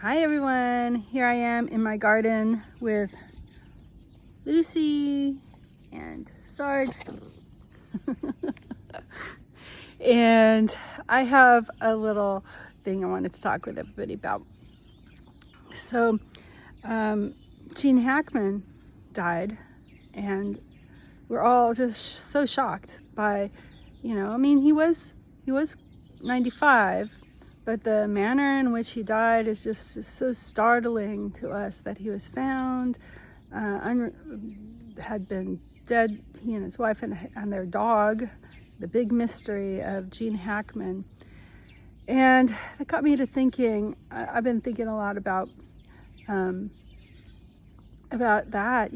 Hi everyone, here I am in my garden with Lucy and Sarge. And I have a little thing I wanted to talk with everybody about. So, Gene Hackman died, and we're all just so shocked by, he was 95, but the manner in which he died is just so startling to us, that he was found, had been dead, he and his wife and their dog, the big mystery of Gene Hackman. And it got me to thinking. I've been thinking a lot about that,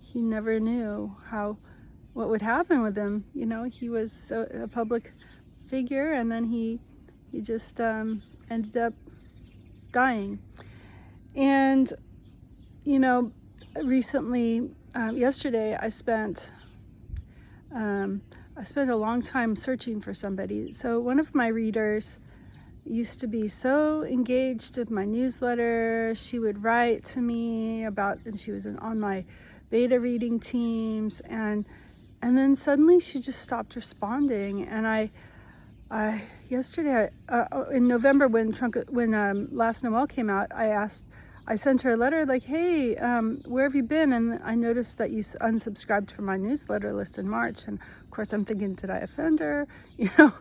he never knew what would happen with him. He was a public figure, and then he just ended up dying. And recently, yesterday, I spent a long time searching for somebody. So one of my readers used to be so engaged with my newsletter. She would write to me and she was on my beta reading teams, and then suddenly she just stopped responding. And I yesterday, in November, when Last Noel came out, I sent her a letter like, hey, where have you been? And I noticed that you unsubscribed from my newsletter list in March. And of course I'm thinking, did I offend her? Or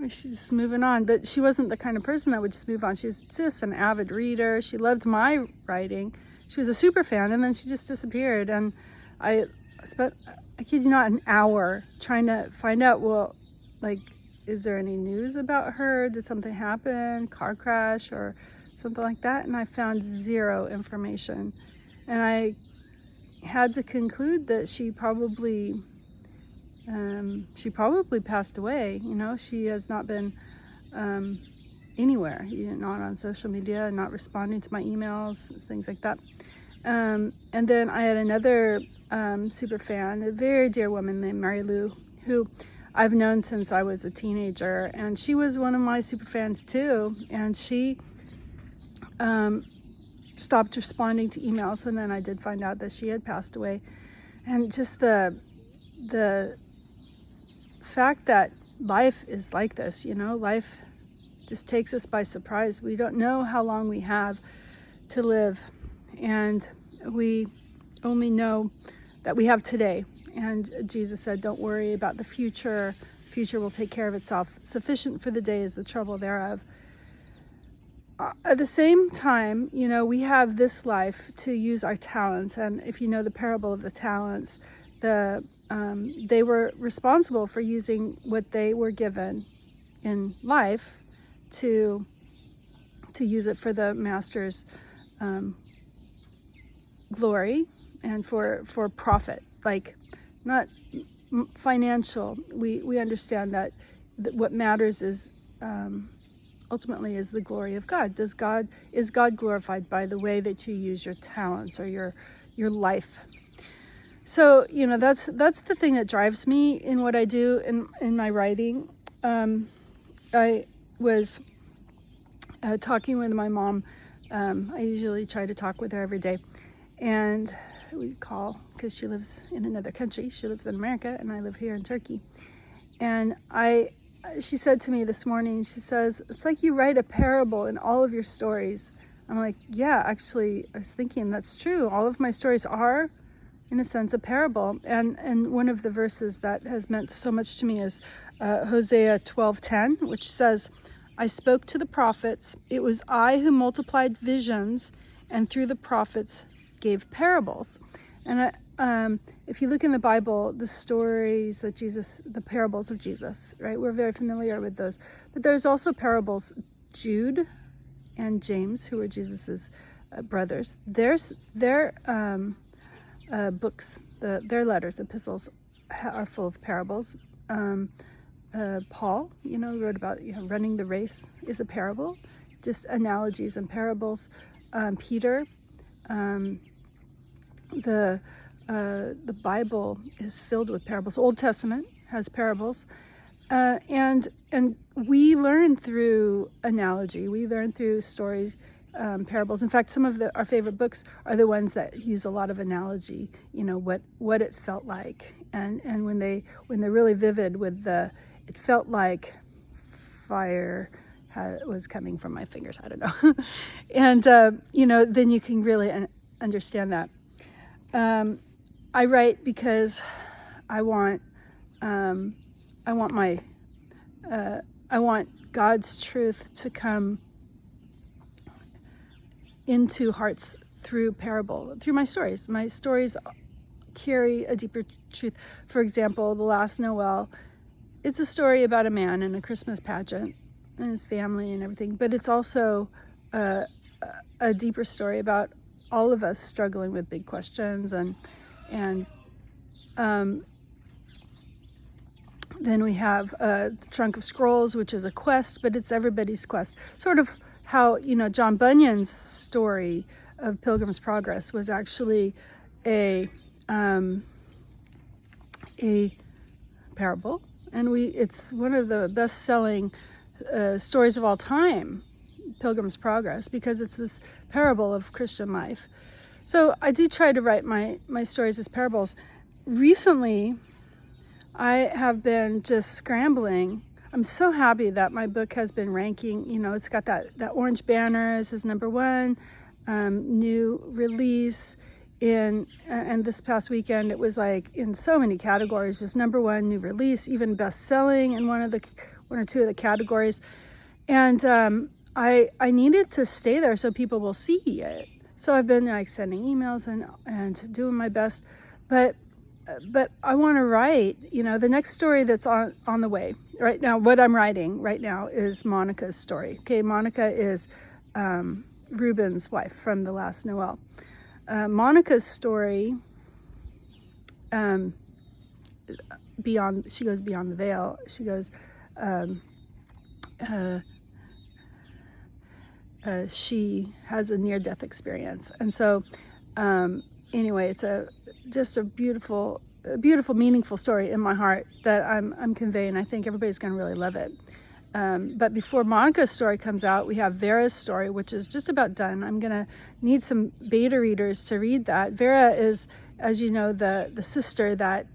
she's moving on. But she wasn't the kind of person that would just move on. She's just an avid reader. She loved my writing. She was a super fan, and then she just disappeared. And I spent, I kid you not, an hour trying to find out, is there any news about her? Did something happen? Car crash or something like that? And I found zero information. And I had to conclude that she probably passed away. She has not been anywhere, not on social media, not responding to my emails, things like that. And then I had another super fan, a very dear woman named Mary Lou, who I've known since I was a teenager, and she was one of my super fans too. And she stopped responding to emails, and then I did find out that she had passed away. And just the fact that life is like this, life just takes us by surprise. We don't know how long we have to live, and we only know that we have today. And Jesus said, don't worry about the future. Future will take care of itself. Sufficient for the day is the trouble thereof. At the same time, we have this life to use our talents. And if you know the parable of the talents, they were responsible for using what they were given in life to use it for the master's glory and for profit, not financial. We understand that what matters is ultimately is the glory of God. Is God glorified by the way that you use your talents or your life? So that's the thing that drives me in what I do in my writing. I was talking with my mom. I usually try to talk with her every day, and we call because she lives in another country. She lives in America, and I live here in Turkey. And she said to me this morning, she says, it's like you write a parable in all of your stories. I'm like, yeah, actually, I was thinking that's true. All of my stories are, in a sense, a parable. And one of the verses that has meant so much to me is Hosea 12:10, which says, I spoke to the prophets. It was I who multiplied visions, and through the prophets gave parables. And if you look in the Bible, the stories that the parables of Jesus, right? We're very familiar with those. But there's also parables. Jude and James, who were Jesus's brothers, their books, their letters, epistles, are full of parables. Paul, wrote about running the race is a parable, just analogies and parables. Peter, the Bible is filled with parables. Old Testament has parables. And we learn through analogy. We learn through stories, parables. In fact, some of our favorite books are the ones that use a lot of analogy. You know, what it felt like, and when they're really vivid with it felt like fire was coming from my fingers. I don't know, and you know, then you can really understand that. I write because I want God's truth to come into hearts through parable, through my stories. My stories carry a deeper truth. For example, The Last Noel, it's a story about a man in a Christmas pageant and his family and everything, but it's also a deeper story about all of us struggling with big questions, and then we have the Trunk of Scrolls, which is a quest, but it's everybody's quest. Sort of how, you know, John Bunyan's story of Pilgrim's Progress was actually a parable, and it's one of the best-selling stories of all time, Pilgrim's Progress, because it's this parable of Christian life. So I do try to write my stories as parables. Recently, I have been just scrambling. I'm so happy that my book has been ranking. You know, it's got that orange banner. This is #1 new release. And this past weekend, it was like in so many categories, just #1 new release, even best-selling in one or two of the categories. And I needed to stay there so people will see it. So I've been like sending emails and doing my best, but I want to write, you know, the next story that's on the way right now. What I'm writing right now is Monica's story. Okay, Monica is Reuben's wife from The Last Noel. Monica's story, she goes beyond the veil. She goes, she has a near-death experience, and so anyway, it's just a beautiful, meaningful story in my heart that I'm conveying. I think everybody's going to really love it. But before Monica's story comes out, we have Vera's story, which is just about done. I'm going to need some beta readers to read that. Vera is, as you know, the sister that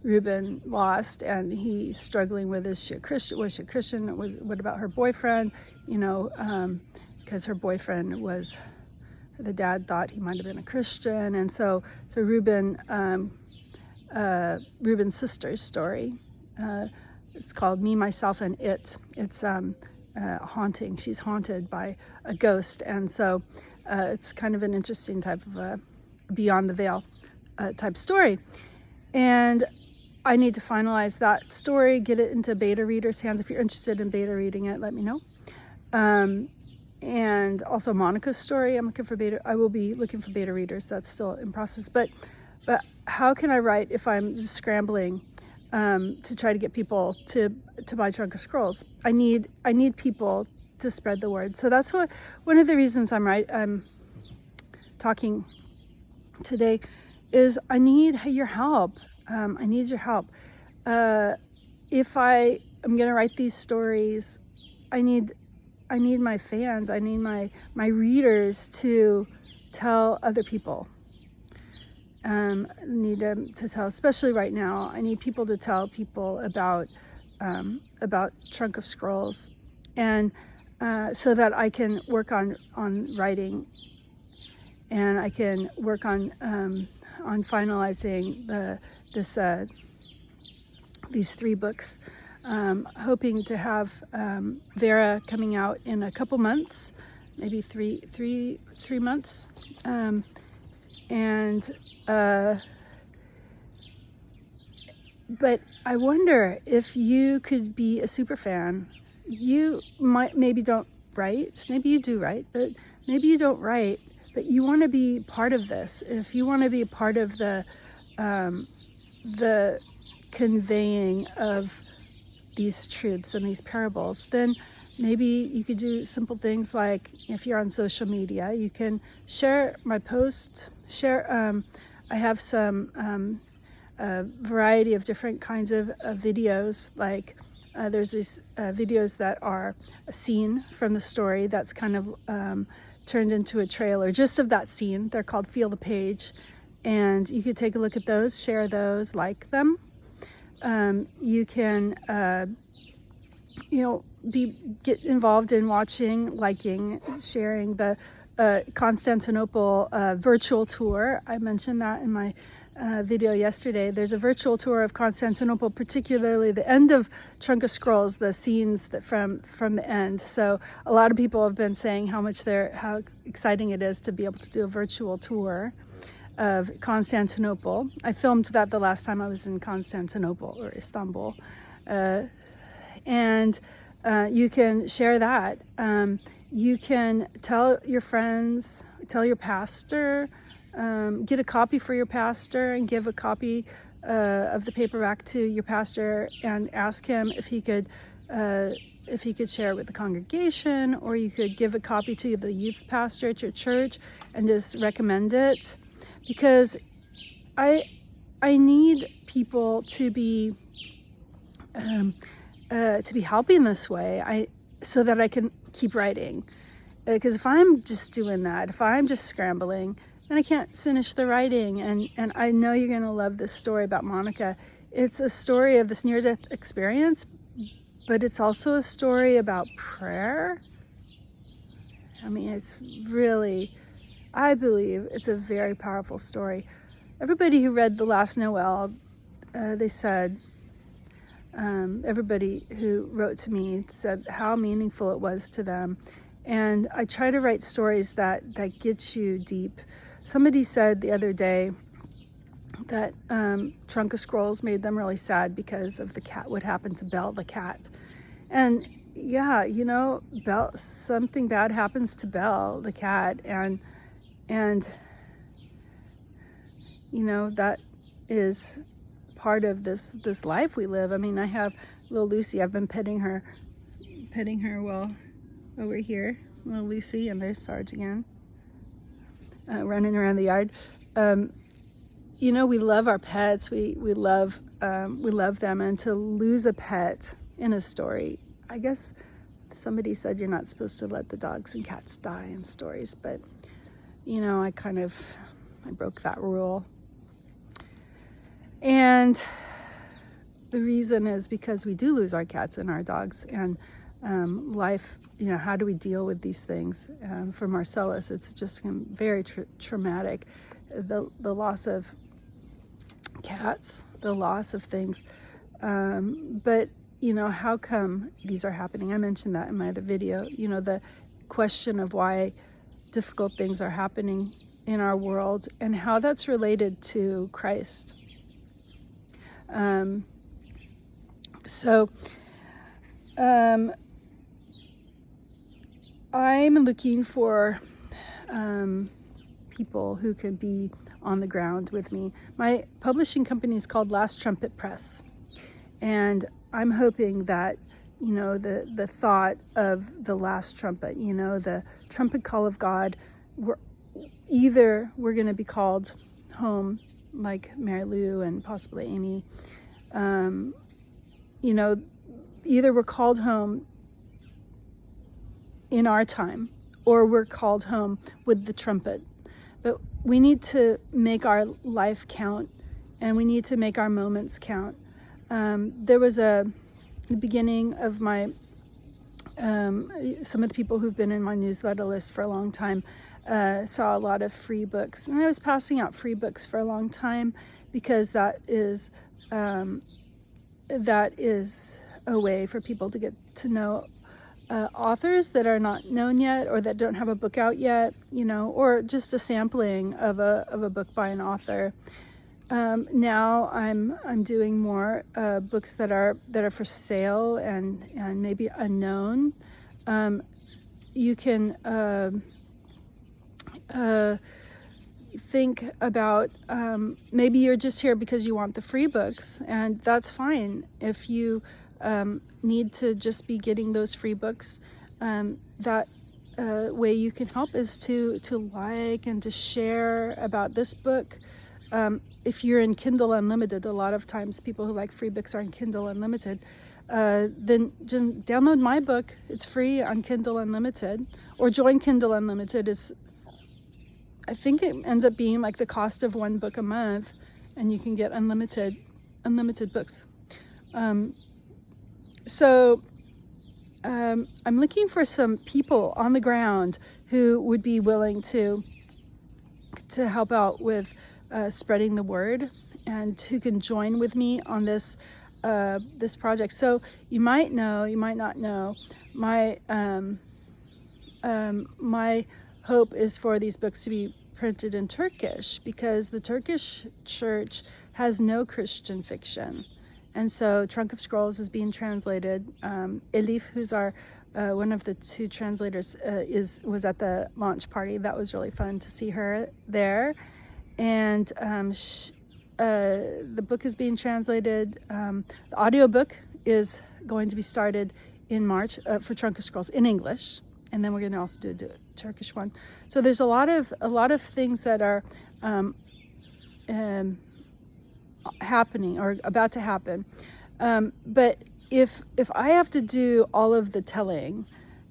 Reuben lost, and he's struggling with, is she a Christian? Was she a Christian? What about her boyfriend? You know, because her boyfriend the dad thought he might have been a Christian, and so Reuben's sister's story. It's called Me, Myself, and It. It's haunting. She's haunted by a ghost, and so it's kind of an interesting type of beyond the veil type story. And I need to finalize that story, get it into beta readers' hands. If you're interested in beta reading it, let me know. And also Monica's story, I will be looking for beta readers. That's still in process. But how can I write if I'm just scrambling to try to get people to buy Trunk of Scrolls? I need people to spread the word. So that's one of the reasons I'm talking today is I need your help. I need your help. If I am going to write these stories, I need my fans, I need my readers to tell other people. Need them to tell, especially right now, I need people to tell people about Trunk of Scrolls, and so that I can work on writing, and I can work on finalizing these 3 books. Hoping to have Vera coming out in a couple months, maybe three months, but I wonder if you could be a super fan. You maybe don't write, maybe you do write, but maybe you don't write, but you want to be part of this. If you want to be a part of the conveying of these truths and these parables, then maybe you could do simple things like, if you're on social media, you can share my post, I have some variety of different kinds of videos, like There's these videos that are a scene from the story that's kind of turned into a trailer just of that scene. They're called Feel the Page, and you could take a look at those, share those, like them. You can get involved in watching, liking, sharing the Constantinople virtual tour. I mentioned that in my video yesterday. There's a virtual tour of Constantinople, particularly the end of Trunk of Scrolls, the scenes that from the end. So a lot of people have been saying how exciting it is to be able to do a virtual tour of Constantinople. I filmed that the last time I was in Constantinople or Istanbul. And you can share that. You can tell your friends, tell your pastor, get a copy for your pastor and give a copy of the paperback to your pastor and ask him if he could share it with the congregation, or you could give a copy to the youth pastor at your church and just recommend it. Because I need people to be helping this way, so that I can keep writing. Because if I'm just doing that, if I'm just scrambling, then I can't finish the writing. And I know you're going to love this story about Monica. It's a story of this near-death experience, but it's also a story about prayer. I mean, it's really, I believe it's a very powerful story. Everybody who read The Last Noel, they said, everybody who wrote to me said how meaningful it was to them. And I try to write stories that get you deep. Somebody said the other day that Trunk of Scrolls made them really sad because of the cat, what happened to Belle the cat. And yeah, Belle, something bad happens to Belle the cat, and that is part of this life we live. I mean, I have little Lucy. I've been petting her well over here, little Lucy, and there's Sarge again, running around the yard. We love our pets. We love them, and to lose a pet in a story, I guess somebody said you're not supposed to let the dogs and cats die in stories, but I broke that rule. And the reason is because we do lose our cats and our dogs, and life, how do we deal with these things? For Marcellus, it's just very traumatic. The loss of cats, the loss of things. But, how come these are happening? I mentioned that in my other video, the question of why difficult things are happening in our world and how that's related to Christ. I'm looking for people who can be on the ground with me. My publishing company is called Last Trumpet Press, and I'm hoping that the thought of the last trumpet, the trumpet call of God, we're going to be called home, like Mary Lou and possibly Amy. Either we're called home in our time, or we're called home with the trumpet. But we need to make our life count, and we need to make our moments count. There was the beginning of my, some of the people who've been in my newsletter list for a long time saw a lot of free books. And I was passing out free books for a long time because that is a way for people to get to know authors that are not known yet, or that don't have a book out yet, or just a sampling of a book by an author. Now I'm doing more books that are for sale and maybe unknown. You can think about maybe you're just here because you want the free books, and that's fine. If you need to just be getting those free books, that way you can help is to like and to share about this book. If you're in Kindle Unlimited, a lot of times people who like free books are in Kindle Unlimited. then download my book. It's free on Kindle Unlimited, or join Kindle Unlimited. I think it ends up being like the cost of one book a month, and you can get unlimited books. So I'm looking for some people on the ground who would be willing to help out with spreading the word, and who can join with me on this project. So you might know, you might not know, my my hope is for these books to be printed in Turkish, because the Turkish church has no Christian fiction. And so Trunk of Scrolls is being translated. Elif, who's our one of the two translators, was at the launch party. That was really fun to see her there. And the book is being translated. The audiobook is going to be started in March for Trunk of Scrolls in English, and then we're going to also do a Turkish one. So there's a lot of things that are happening or about to happen. But if I have to do all of the telling,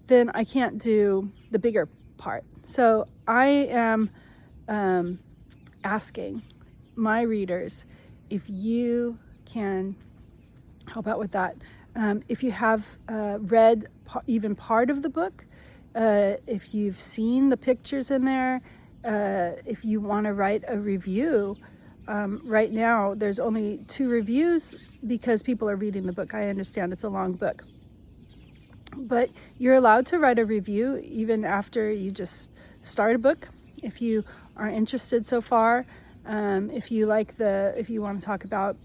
then I can't do the bigger part. So I am asking my readers if you can help out with that. If you have read even part of the book, if you've seen the pictures in there, if you want to write a review, right now there's only 2 reviews because people are reading the book. I understand it's a long book, but you're allowed to write a review even after you just start a book. If you are interested so far, if you want to talk about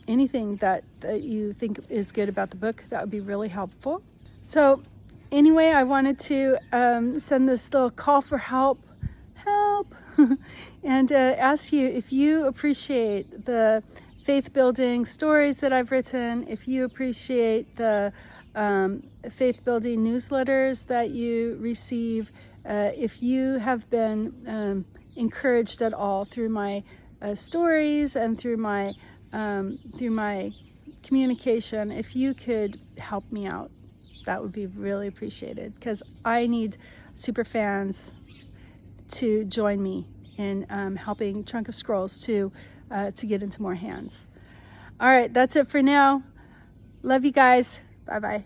anything that you think is good about the book, that would be really helpful. So anyway, I wanted to send this little call for help, and ask you if you appreciate the faith-building stories that I've written, if you appreciate the faith-building newsletters that you receive, if you have been encouraged at all through my stories and through my communication, if you could help me out, that would be really appreciated, because I need Superfans to join me in helping Trunk of Scrolls to get into more hands. All right, that's it for now. Love you guys. Bye-bye.